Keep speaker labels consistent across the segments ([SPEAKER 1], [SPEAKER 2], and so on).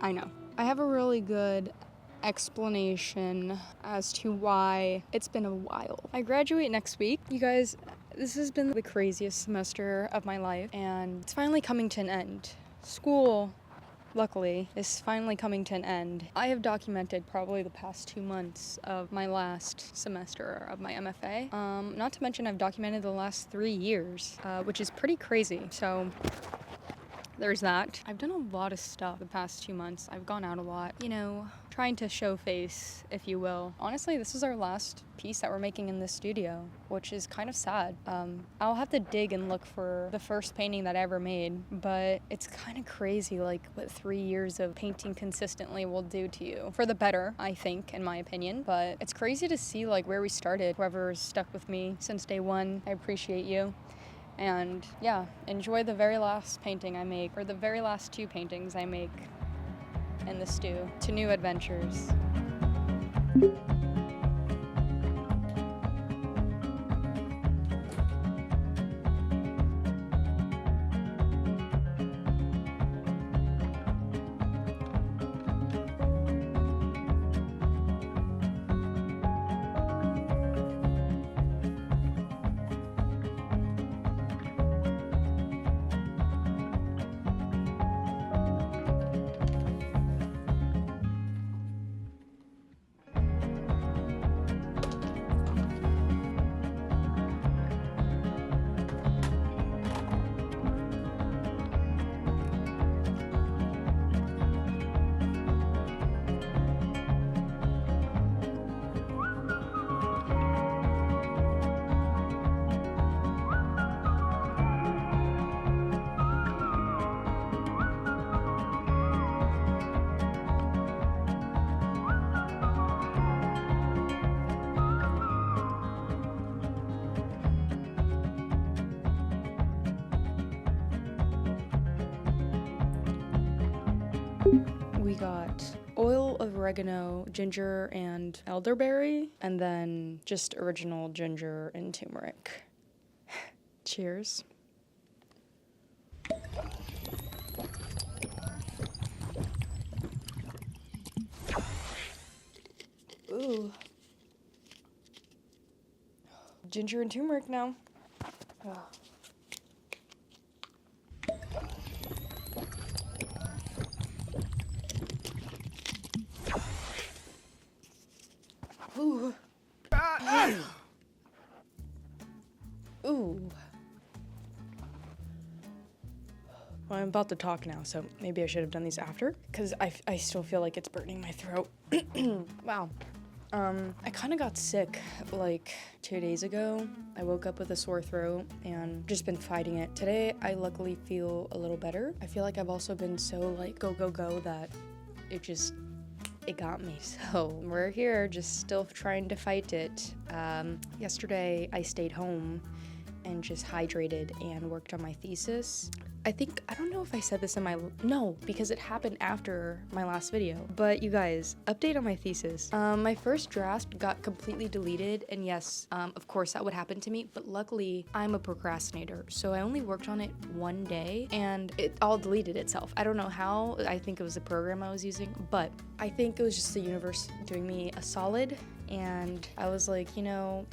[SPEAKER 1] I know. I have a really good explanation as to why it's been a while. I graduate next week. You guys, this has been the craziest semester of my life, and it's finally coming to an end. School, luckily, is finally coming to an end. I have documented probably the past 2 months of my last semester of my MFA. Not to mention I've documented the last 3 years, which is pretty crazy. So there's that. I've done a lot of stuff the past 2 months. I've gone out a lot, trying to show face, if you will. Honestly, this is our last piece that we're making in this studio, which is kind of sad. I'll have to dig and look for the first painting that I ever made, but it's kind of crazy, like, what 3 years of painting consistently will do to you. For the better, I think, in my opinion, but it's crazy to see, like, where we started. Whoever's stuck with me since day one, I appreciate you. And yeah, enjoy the very last painting I make, or the very last 2 paintings I make in the stew. To new adventures. We got oil of oregano, ginger, and elderberry, and then just original ginger and turmeric. Cheers. Ooh. Ginger and turmeric now. Oh. Ooh. Ooh. Well, I'm about to talk now, so maybe I should have done these after, because I still feel like it's burning my throat. Wow. I kind of got sick, like, 2 days ago. I woke up with a sore throat and just been fighting it. Today, I luckily feel a little better. I feel like I've also been so, like, go, go, go that it got me. So we're here just still trying to fight it. Yesterday I stayed home and just hydrated and worked on my thesis. I don't know if I said this in no, because it happened after my last video. But you guys, update on my thesis. My first draft got completely deleted, and yes, of course that would happen to me, but luckily I'm a procrastinator, so I only worked on it 1 day and it all deleted itself. I don't know how. I think it was the program I was using, but I think it was just the universe doing me a solid. And I was like,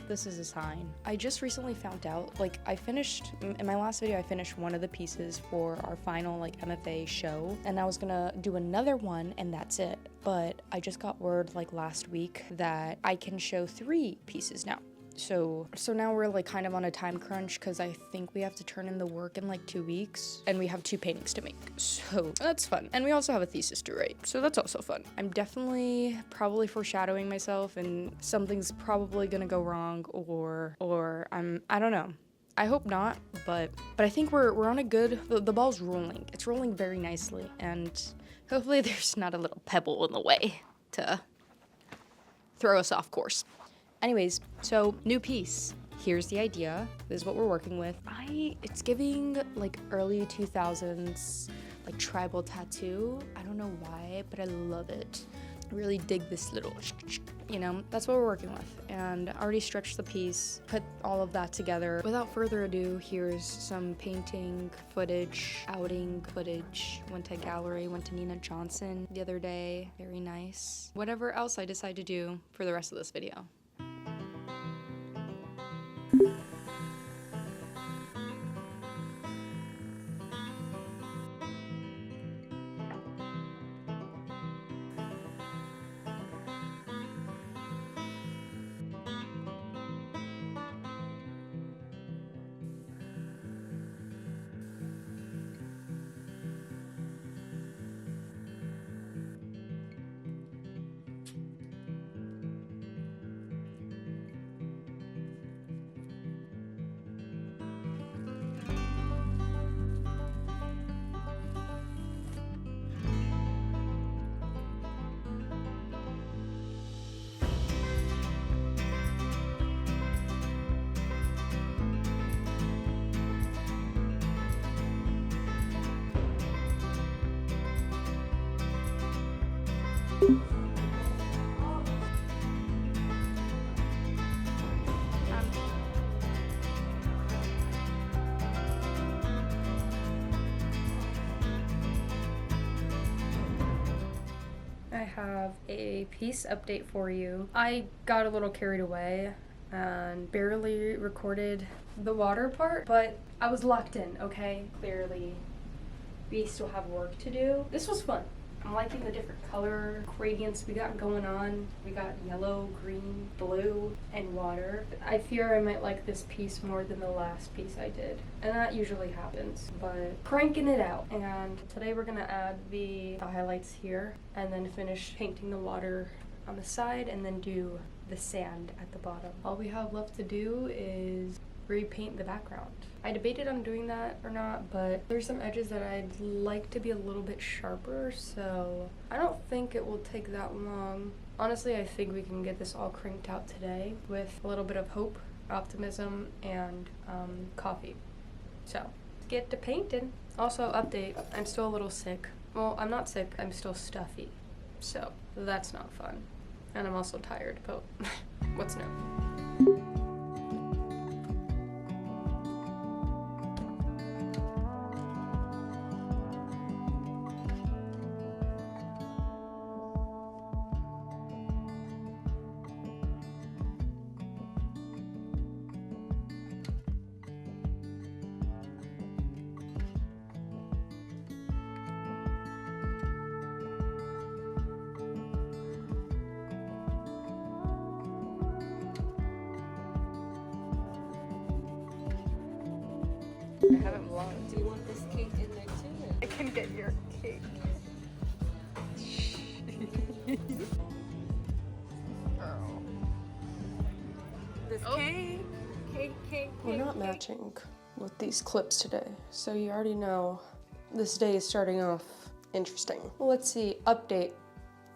[SPEAKER 1] this is a sign. I just recently found out, like, in my last video, I finished one of the pieces for our final, like, MFA show, and I was gonna do another one, and that's it. But I just got word, like, last week that I can show 3 pieces now. So now we're, like, kind of on a time crunch, because I think we have to turn in the work in, like, 2 weeks, and we have 2 paintings to make, so that's fun. And we also have a thesis to write, so that's also fun. I'm definitely probably foreshadowing myself, and something's probably gonna go wrong, or I don't know. I hope not, but I think we're on a good, the ball's rolling. It's rolling very nicely, and hopefully there's not a little pebble in the way to throw us off course. Anyways, so new piece. Here's the idea. This is what we're working with. It's giving, like, early 2000s, like, tribal tattoo. I don't know why, but I love it. really dig this little, you know, that's what we're working with. And I already stretched the piece, put all of that together. Without further ado, here's some painting footage, outing footage. Went to a gallery, went to Nina Johnson the other day. Very nice. Whatever else I decide to do for the rest of this video. I have a piece update for you. I got a little carried away and barely recorded the water part, but I was locked in, okay? Clearly, we still have work to do. This was fun. I'm liking the different color gradients we got going on. We got yellow, green, blue, and water. I fear I might like this piece more than the last piece I did. And that usually happens, but cranking it out. And today we're gonna add the highlights here and then finish painting the water on the side and then do the sand at the bottom. All we have left to do is repaint the background. I debated on doing that or not, but there's some edges that I'd like to be a little bit sharper, so I don't think it will take that long. Honestly, I think we can get this all cranked out today with a little bit of hope, optimism, and coffee. So, let's get to painting. Also, update, I'm still a little sick. Well, I'm not sick, I'm still stuffy. So, that's not fun. And I'm also tired, but what's new? I haven't vlogged.
[SPEAKER 2] Do you want this cake in there too?
[SPEAKER 1] I can get your cake.
[SPEAKER 2] This cake.
[SPEAKER 3] We're not matching with these clips today, so you already know this day is starting off interesting. Well, let's see, update,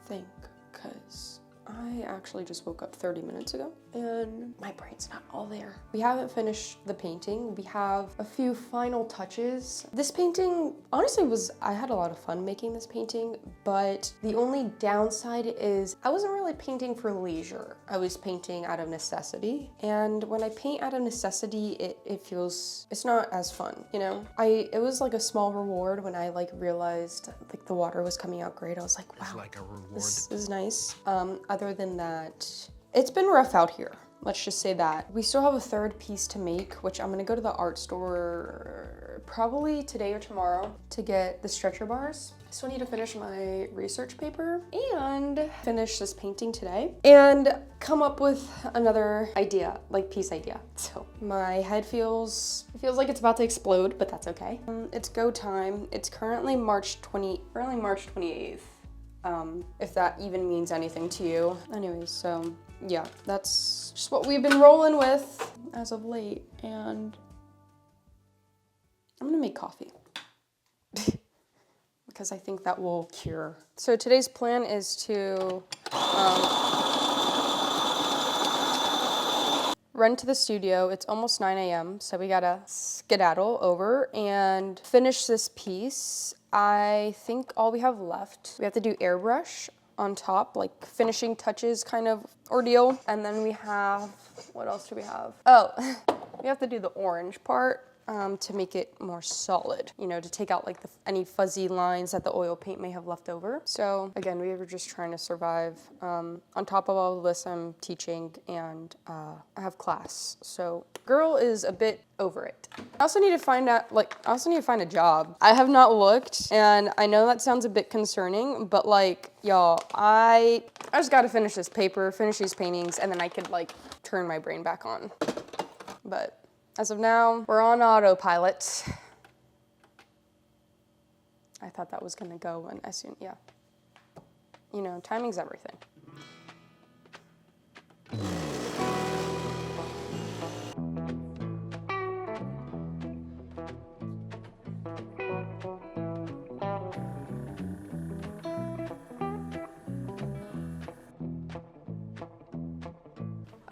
[SPEAKER 3] think, because I actually just woke up 30 minutes ago and my brain's not all there. We haven't finished the painting. We have a few final touches. This painting, honestly, I had a lot of fun making this painting, but the only downside is I wasn't really painting for leisure. I was painting out of necessity. And when I paint out of necessity, it's not as fun, you know? It was like a small reward when I realized the water was coming out great. I was like, wow,
[SPEAKER 4] it's like a reward.
[SPEAKER 3] This is nice. Other than that, it's been rough out here. Let's just say that. We still have a third piece to make, which I'm gonna go to the art store probably today or tomorrow to get the stretcher bars. I still need to finish my research paper and finish this painting today and come up with another idea, piece idea. So my head feels like it's about to explode, but that's okay. It's go time. It's currently March 28th. If that even means anything to you. Anyways, so yeah, that's just what we've been rolling with as of late, and I'm gonna make coffee because I think that will cure. So today's plan is to run to the studio. It's almost 9 a.m., so we gotta skedaddle over and finish this piece. I think all we have left, we have to do airbrush on top, like finishing touches kind of ordeal. And then we have, what else do we have? Oh, we have to do the orange part. To make it more solid, you know, to take out like any fuzzy lines that the oil paint may have left over. So again, we were just trying to survive. On top of all of this, I'm teaching and I have class. So girl is a bit over it. I also need to find a job. I have not looked, and I know that sounds a bit concerning, but like, y'all, I just gotta finish this paper, finish these paintings, and then I could like turn my brain back on. But as of now, we're on autopilot. I thought that was gonna go, and as soon, yeah. You know, timing's everything.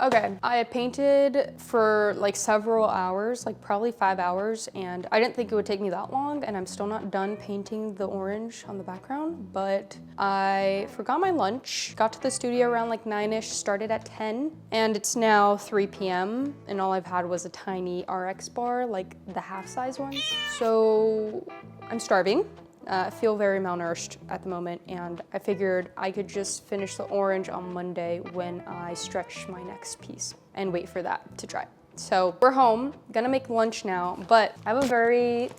[SPEAKER 3] Okay, I painted for like several hours, like probably 5 hours, and I didn't think it would take me that long, and I'm still not done painting the orange on the background, but I forgot my lunch, got to the studio around like 9-ish, started at 10, and it's now 3 p.m., and all I've had was a tiny RX bar, like the half-size ones. So I'm starving. I feel very malnourished at the moment, and I figured I could just finish the orange on Monday when I stretch my next piece and wait for that to dry. So we're home, gonna make lunch now, but I have a very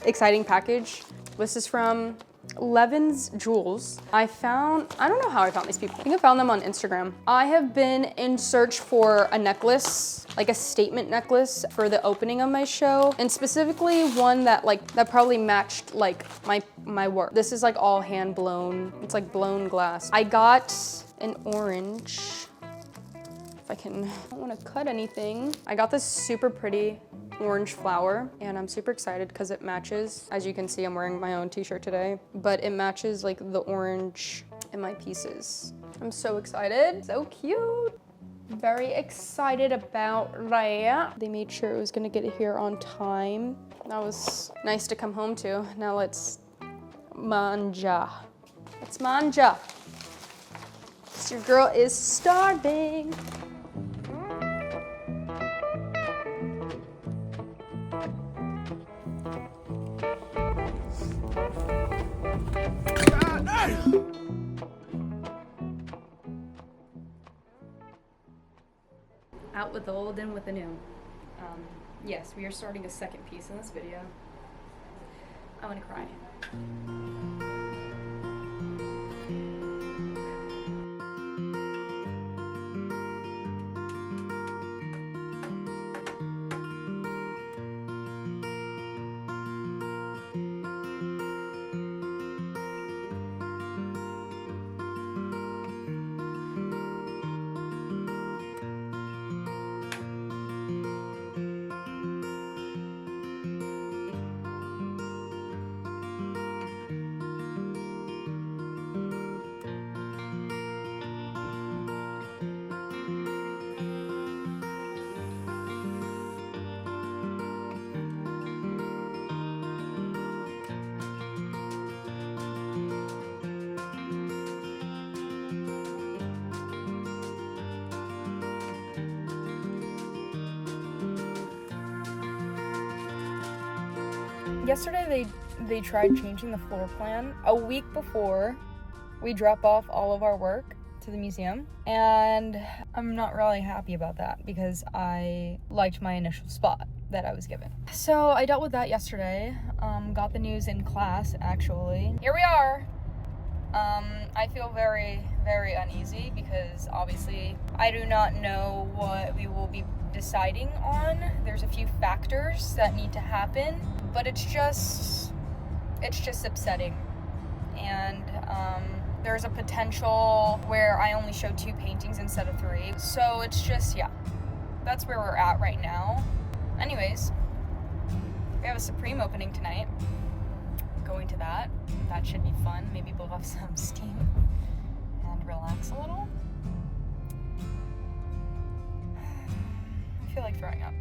[SPEAKER 3] exciting package. This is from Levin's Jewels. I don't know how I found these people. I think I found them on Instagram. I have been in search for a necklace, like a statement necklace for the opening of my show, and specifically one that probably matched like my work. This is like all hand blown. It's like blown glass. I got an orange. If I don't want to cut anything. I got this super pretty orange flower, and I'm super excited because it matches. As you can see, I'm wearing my own t-shirt today, but it matches like the orange in my pieces. I'm so excited. So cute. Very excited about that. They made sure it was gonna get here on time. That was nice to come home to. Now let's manja. Let's manja. 'Cause your girl is starving. Out with the old, in with the new. Yes, we are starting a second piece in this video. I'm gonna cry. Yesterday they tried changing the floor plan a week before we drop off all of our work to the museum, and I'm not really happy about that because I liked my initial spot that I was given. So I dealt with that yesterday, got the news in class actually. Here we are. I feel very, very uneasy because obviously I do not know what we will be deciding on. There's a few factors that need to happen, but it's just upsetting. And there's a potential where I only show 2 paintings instead of 3. So it's just, yeah, that's where we're at right now. Anyways, we have a Supreme opening tonight. Going to that. That should be fun. Maybe blow off some steam and relax a little. I feel like throwing up.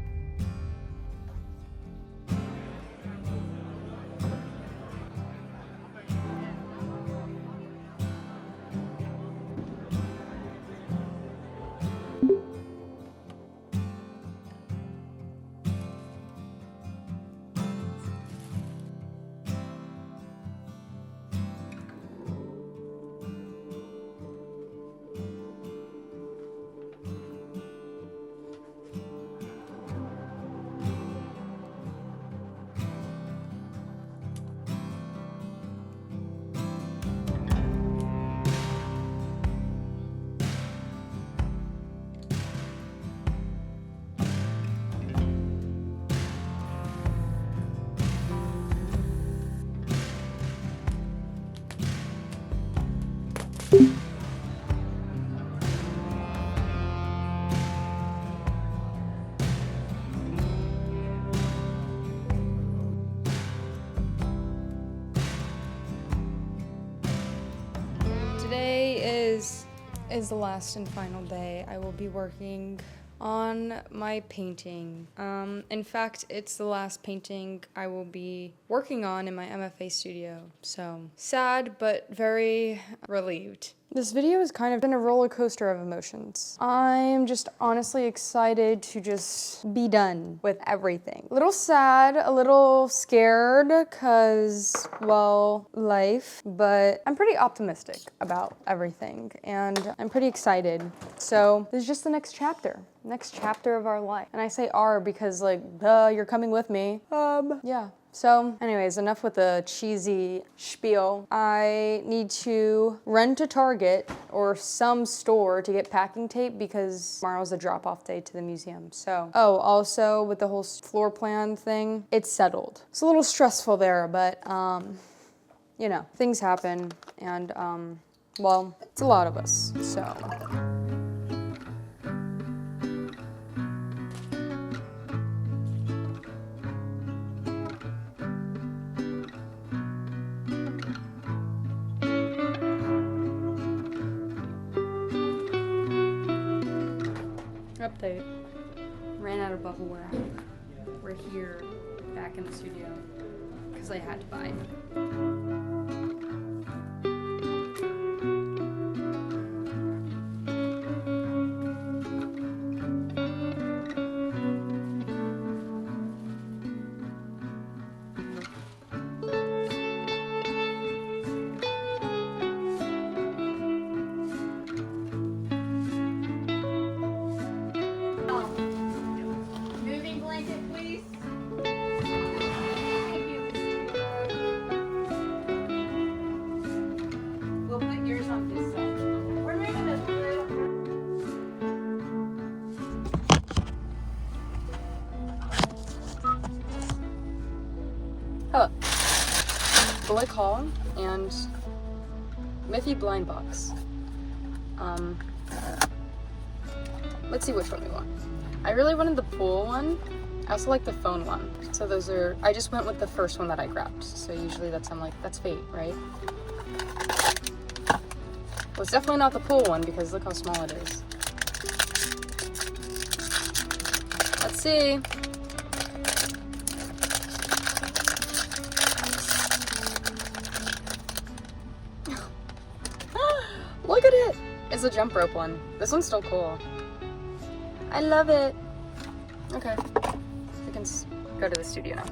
[SPEAKER 1] Today is the last and final day. I will be working on my painting. In fact, it's the last painting I will be working on in my MFA studio. So sad, but very relieved. This video has kind of been a roller coaster of emotions. I'm just honestly excited to just be done with everything. A little sad, a little scared, cause, well, life, but I'm pretty optimistic about everything, and I'm pretty excited. So this is just the next chapter of our life. And I say our because, like, duh, you're coming with me. Yeah. So anyways, enough with the cheesy spiel. I need to run to Target or some store to get packing tape because tomorrow's the drop-off day to the museum. So, oh, also with the whole floor plan thing, it's settled. It's a little stressful there, but you know, things happen, and well, it's a lot of us, so. Update. Ran out of bubbleware. We're here, back in the studio, because I had to buy it.
[SPEAKER 2] Moving blanket, please. We'll put yours on this side. We're moving it.
[SPEAKER 1] Hello. Bullock Hall and Miffy Blind Box. Let's see which one we want. I really wanted the pool one. I also like the phone one. So those are, I just went with the first one that I grabbed. So usually I'm like, that's fate, right? Well, it's definitely not the pool one because look how small it is. Let's see. Look at it! It's a jump rope one. This one's still cool. I love it. Okay, we can go to the studio now.